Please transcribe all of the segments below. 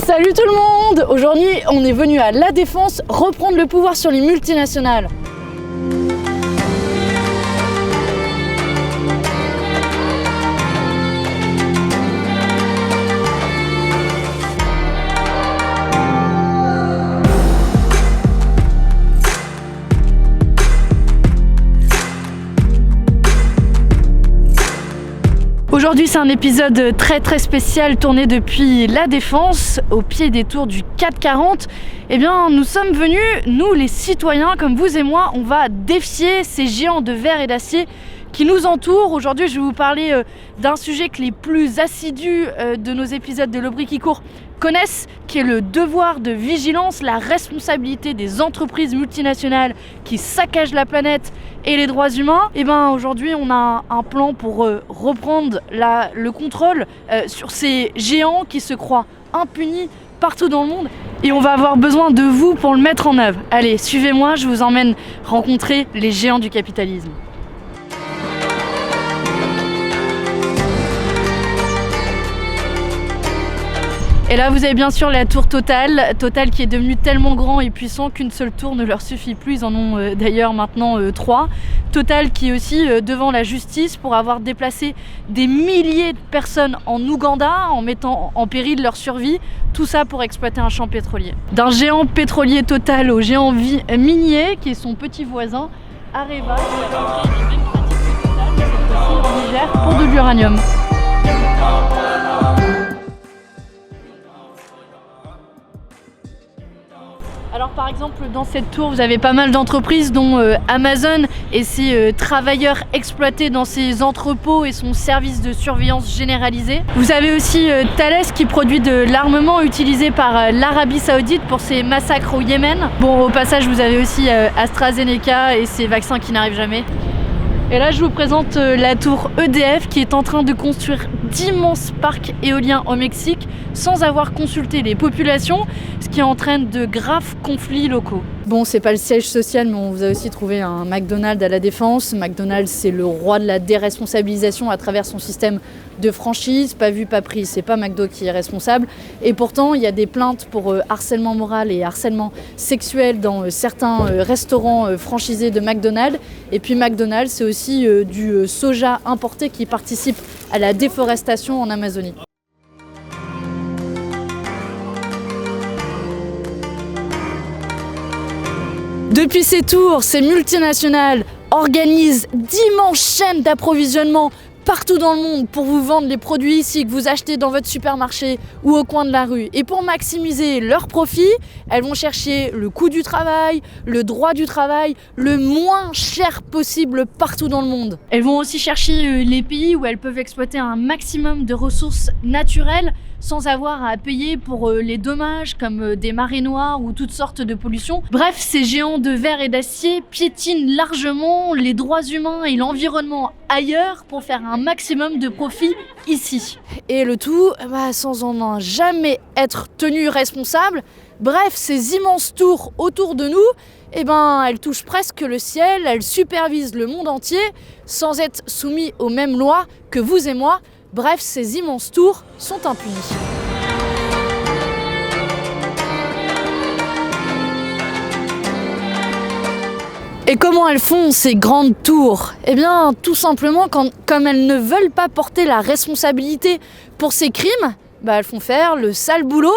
Salut tout le monde! Aujourd'hui, on est venu à La Défense reprendre le pouvoir sur les multinationales. Aujourd'hui, c'est un épisode très spécial tourné depuis La Défense, au pied des tours du 440. Eh bien, nous sommes venus, nous les citoyens, comme vous et moi, on va défier ces géants de verre et d'acier qui nous entourent. Aujourd'hui, je vais vous parler d'un sujet que les plus assidus de nos épisodes de l'Aubry qui court connaissent, qui est le devoir de vigilance, la responsabilité des entreprises multinationales qui saccagent la planète et les droits humains. Et bien aujourd'hui, on a un plan pour reprendre le contrôle sur ces géants qui se croient impunis partout dans le monde. Et on va avoir besoin de vous pour le mettre en œuvre. Allez, suivez-moi, je vous emmène rencontrer les géants du capitalisme. Et là, vous avez bien sûr la tour Total qui est devenue tellement grand et puissant qu'une seule tour ne leur suffit plus. Ils en ont d'ailleurs maintenant 3. Total qui est aussi devant la justice pour avoir déplacé des milliers de personnes en Ouganda en mettant en péril leur survie. Tout ça pour exploiter un champ pétrolier. D'un géant pétrolier Total au géant minier qui est son petit voisin, Areva, qui a créé des mêmes pratiques que Total, cette fois-ci en Niger, pour de l'uranium. Alors par exemple dans cette tour vous avez pas mal d'entreprises dont Amazon et ses travailleurs exploités dans ses entrepôts et son service de surveillance généralisé. Vous avez aussi Thales qui produit de l'armement utilisé par l'Arabie Saoudite pour ses massacres au Yémen. Bon, au passage vous avez aussi AstraZeneca et ses vaccins qui n'arrivent jamais. Et là, je vous présente la tour EDF qui est en train de construire d'immenses parcs éoliens au Mexique sans avoir consulté les populations, ce qui entraîne de graves conflits locaux. Bon, c'est pas le siège social, mais on vous a aussi trouvé un McDonald's à La Défense. McDonald's, c'est le roi de la déresponsabilisation à travers son système de franchise, pas vu, pas pris. C'est pas McDo qui est responsable. Et pourtant, il y a des plaintes pour harcèlement moral et harcèlement sexuel dans certains restaurants franchisés de McDonald's. Et puis McDonald's, c'est aussi du soja importé qui participe à la déforestation en Amazonie. Depuis ces tours, ces multinationales organisent d'immenses chaînes d'approvisionnement partout dans le monde pour vous vendre les produits ici que vous achetez dans votre supermarché ou au coin de la rue. Et pour maximiser leurs profits, elles vont chercher le coût du travail, le droit du travail, le moins cher possible partout dans le monde. Elles vont aussi chercher les pays où elles peuvent exploiter un maximum de ressources naturelles sans avoir à payer pour les dommages comme des marées noires ou toutes sortes de pollutions. Bref, ces géants de verre et d'acier piétinent largement les droits humains et l'environnement ailleurs pour faire un maximum de profit ici. Et le tout, sans en jamais être tenu responsable. Bref, ces immenses tours autour de nous, elles touchent presque le ciel, elles supervisent le monde entier sans être soumises aux mêmes lois que vous et moi. Bref, ces immenses tours sont impunis. Et comment elles font ces grandes tours ? Eh bien, tout simplement, comme elles ne veulent pas porter la responsabilité pour ces crimes, elles font faire le sale boulot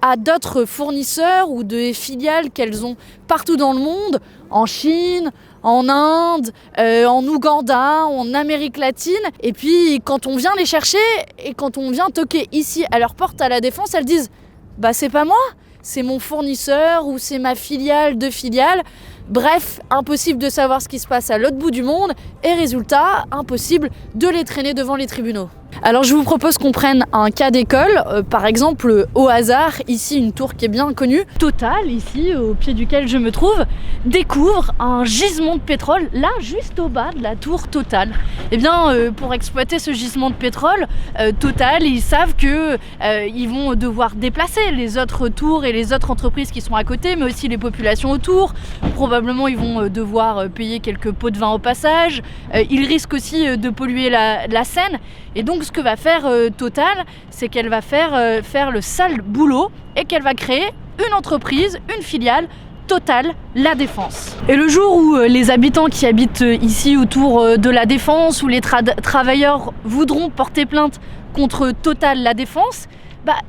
à d'autres fournisseurs ou des filiales qu'elles ont partout dans le monde, en Chine, en Inde, en Ouganda, en Amérique latine. Et puis quand on vient les chercher et quand on vient toquer ici à leur porte à La Défense, elles disent « c'est pas moi, c'est mon fournisseur ou c'est ma filiale de filiale ». Bref, impossible de savoir ce qui se passe à l'autre bout du monde et résultat, impossible de les traîner devant les tribunaux. Alors je vous propose qu'on prenne un cas d'école, par exemple au hasard, ici une tour qui est bien connue. Total, ici au pied duquel je me trouve, découvre un gisement de pétrole, là juste au bas de la tour Total. Eh bien pour exploiter ce gisement de pétrole, Total, ils savent que ils vont devoir déplacer les autres tours et les autres entreprises qui sont à côté, mais aussi les populations autour. Probablement ils vont devoir payer quelques pots de vin au passage, ils risquent aussi de polluer la Seine. Et donc ce que va faire Total, c'est qu'elle va faire le sale boulot et qu'elle va créer une entreprise, une filiale, Total La Défense. Et le jour où les habitants qui habitent ici autour de La Défense, où les travailleurs voudront porter plainte contre Total La Défense,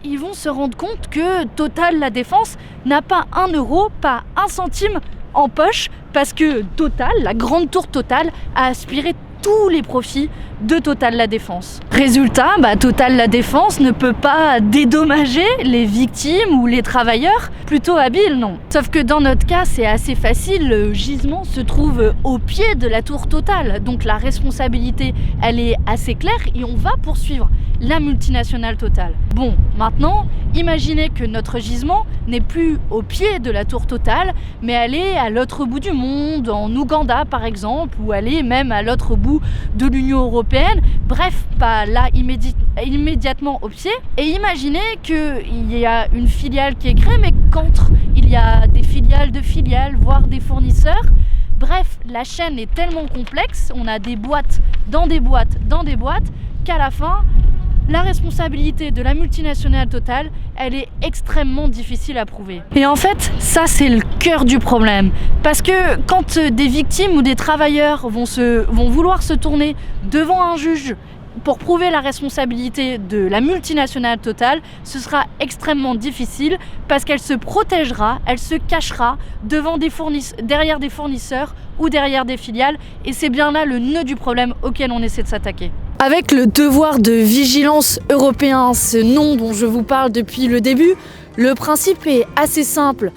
ils vont se rendre compte que Total La Défense n'a pas 1 euro, pas 1 centime en poche, parce que Total, la grande tour Total, a aspiré tous les profits de Total La Défense. Résultat, Total La Défense ne peut pas dédommager les victimes ou les travailleurs plutôt habiles, non. Sauf que dans notre cas, c'est assez facile, le gisement se trouve au pied de la tour Total, donc la responsabilité, elle est assez claire et on va poursuivre la multinationale Total. Bon, maintenant, imaginez que notre gisement n'est plus au pied de la tour Total, mais elle est à l'autre bout du monde, en Ouganda par exemple, ou elle est même à l'autre bout de l'Union européenne, bref, pas là immédiatement au pied. Et imaginez qu'il y a une filiale qui est créée, mais qu'entre il y a des filiales de filiales, voire des fournisseurs. Bref, la chaîne est tellement complexe, on a des boîtes dans des boîtes dans des boîtes, qu'à la fin, la responsabilité de la multinationale Total, elle est extrêmement difficile à prouver. Et en fait, ça c'est le cœur du problème. Parce que quand des victimes ou des travailleurs vont vouloir se tourner devant un juge pour prouver la responsabilité de la multinationale Total, ce sera extrêmement difficile parce qu'elle se protégera, elle se cachera derrière des fournisseurs ou derrière des filiales. Et c'est bien là le nœud du problème auquel on essaie de s'attaquer. Avec le devoir de vigilance européen, ce nom dont je vous parle depuis le début, le principe est assez simple.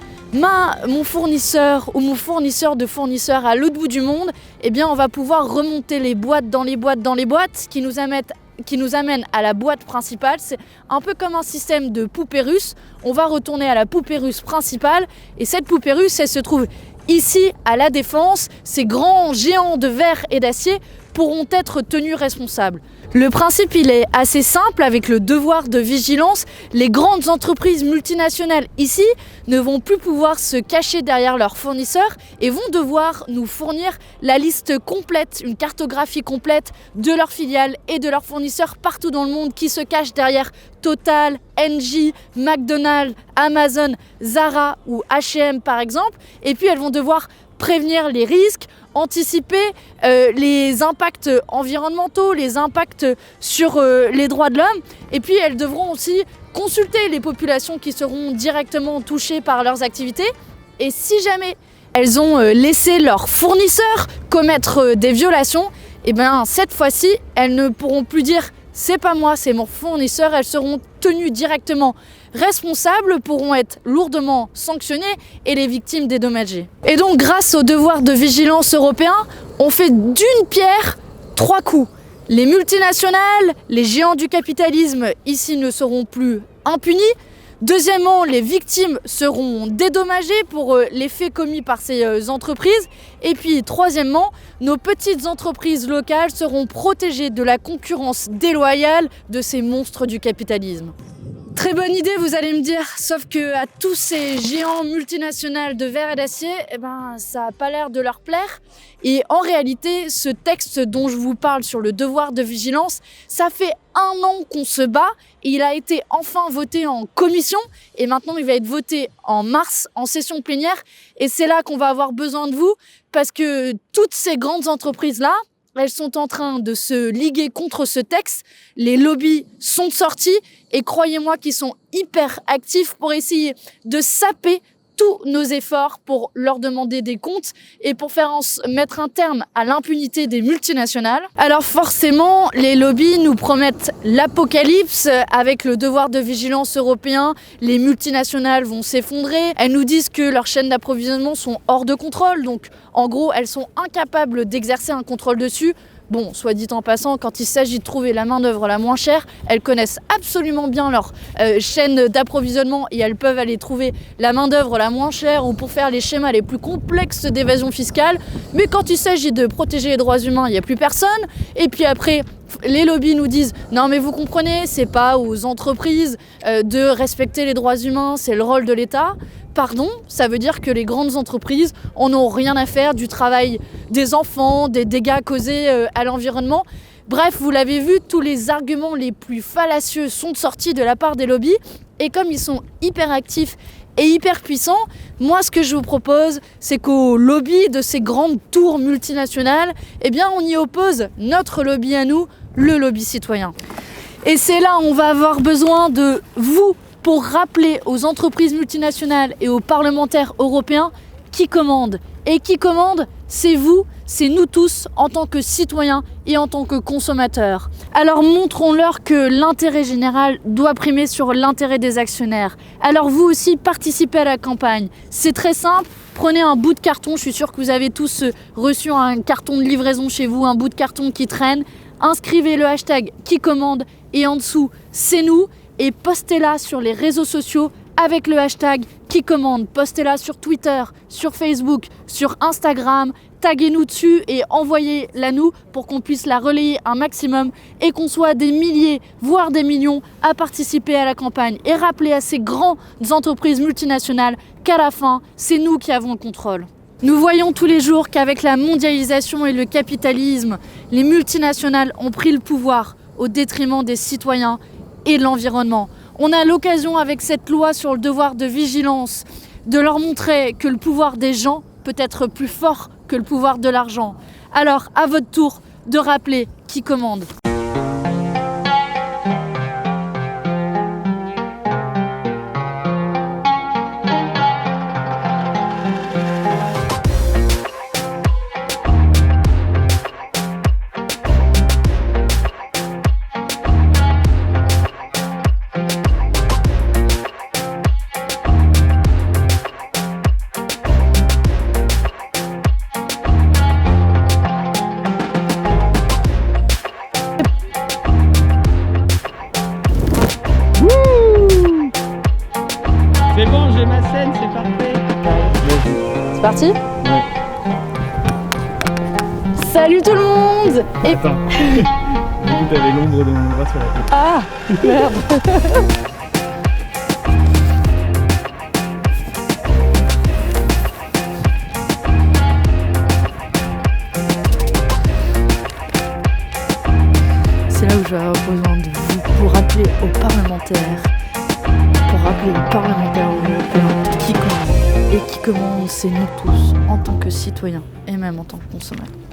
Mon fournisseur ou mon fournisseur de fournisseurs à l'autre bout du monde, on va pouvoir remonter les boîtes dans les boîtes dans les boîtes qui nous amène à la boîte principale. C'est un peu comme un système de poupée russe. On va retourner à la poupée russe principale et cette poupée russe, elle se trouve ici à La Défense. Ces grands géants de verre et d'acier pourront être tenus responsables. Le principe, il est assez simple avec le devoir de vigilance. Les grandes entreprises multinationales ici ne vont plus pouvoir se cacher derrière leurs fournisseurs et vont devoir nous fournir la liste complète, une cartographie complète de leurs filiales et de leurs fournisseurs partout dans le monde qui se cachent derrière Total, Engie, McDonald's, Amazon, Zara ou H&M par exemple. Et puis elles vont devoir prévenir les risques, anticiper les impacts environnementaux, les impacts sur les droits de l'homme. Et puis elles devront aussi consulter les populations qui seront directement touchées par leurs activités. Et si jamais elles ont laissé leurs fournisseurs commettre des violations, cette fois-ci, elles ne pourront plus dire « c'est pas moi, c'est mon fournisseur », elles seront tenues directement responsables, pourront être lourdement sanctionnées et les victimes dédommagées. Et donc grâce au devoir de vigilance européen, on fait d'une pierre 3 coups. Les multinationales, les géants du capitalisme ici ne seront plus impunis. Deuxièmement, les victimes seront dédommagées pour les faits commis par ces entreprises. Et puis troisièmement, nos petites entreprises locales seront protégées de la concurrence déloyale de ces monstres du capitalisme. Très bonne idée, vous allez me dire, sauf que à tous ces géants multinationaux de verre et d'acier, ça n'a pas l'air de leur plaire. Et en réalité, ce texte dont je vous parle sur le devoir de vigilance, ça fait 1 an qu'on se bat. Et il a été enfin voté en commission et maintenant il va être voté en mars en session plénière. Et c'est là qu'on va avoir besoin de vous parce que toutes ces grandes entreprises-là, elles sont en train de se liguer contre ce texte. Les lobbies sont sortis et croyez-moi qu'ils sont hyper actifs pour essayer de saper tous nos efforts pour leur demander des comptes et pour mettre un terme à l'impunité des multinationales. Alors forcément, les lobbies nous promettent l'apocalypse avec le devoir de vigilance européen. Les multinationales vont s'effondrer. Elles nous disent que leurs chaînes d'approvisionnement sont hors de contrôle. Donc en gros, elles sont incapables d'exercer un contrôle dessus. Bon, soit dit en passant, quand il s'agit de trouver la main-d'œuvre la moins chère, elles connaissent absolument bien leur chaîne d'approvisionnement et elles peuvent aller trouver la main-d'œuvre la moins chère ou pour faire les schémas les plus complexes d'évasion fiscale. Mais quand il s'agit de protéger les droits humains, il n'y a plus personne. Et puis après, les lobbies nous disent « Non mais vous comprenez, c'est pas aux entreprises de respecter les droits humains, c'est le rôle de l'État ». Pardon, ça veut dire que les grandes entreprises en ont rien à faire du travail des enfants, des dégâts causés à l'environnement. Bref, vous l'avez vu, tous les arguments les plus fallacieux sont sortis de la part des lobbies. Et comme ils sont hyper actifs et hyper puissants, moi ce que je vous propose, c'est qu'au lobby de ces grandes tours multinationales, eh bien on y oppose notre lobby à nous, le lobby citoyen. Et c'est là où on va avoir besoin de vous pour rappeler aux entreprises multinationales et aux parlementaires européens qui commande. Et qui commande, c'est vous, c'est nous tous en tant que citoyens et en tant que consommateurs. Alors montrons-leur que l'intérêt général doit primer sur l'intérêt des actionnaires. Alors vous aussi participez à la campagne. C'est très simple, prenez un bout de carton, je suis sûre que vous avez tous reçu un carton de livraison chez vous, un bout de carton qui traîne. Inscrivez le hashtag qui commande et en dessous c'est nous et postez-la sur les réseaux sociaux avec le hashtag qui commande. Postez-la sur Twitter, sur Facebook, sur Instagram, taguez-nous dessus et envoyez-la nous pour qu'on puisse la relayer un maximum et qu'on soit des milliers, voire des millions à participer à la campagne et rappeler à ces grandes entreprises multinationales qu'à la fin, c'est nous qui avons le contrôle. Nous voyons tous les jours qu'avec la mondialisation et le capitalisme, les multinationales ont pris le pouvoir au détriment des citoyens et de l'environnement. On a l'occasion avec cette loi sur le devoir de vigilance de leur montrer que le pouvoir des gens peut être plus fort que le pouvoir de l'argent. Alors, à votre tour de rappeler qui commande. C'est bon, j'ai ma scène, c'est parfait. C'est parti ? Ouais. Salut tout le monde ! Et... Attends. Du coup, t'avais l'ombre de mon bras sur la tête. Ah, merde. C'est là où je vais avoir besoin de vous pour rappeler aux parlementaires européens qui commande. Et qui commande, c'est nous tous, en tant que citoyens et même en tant que consommateurs.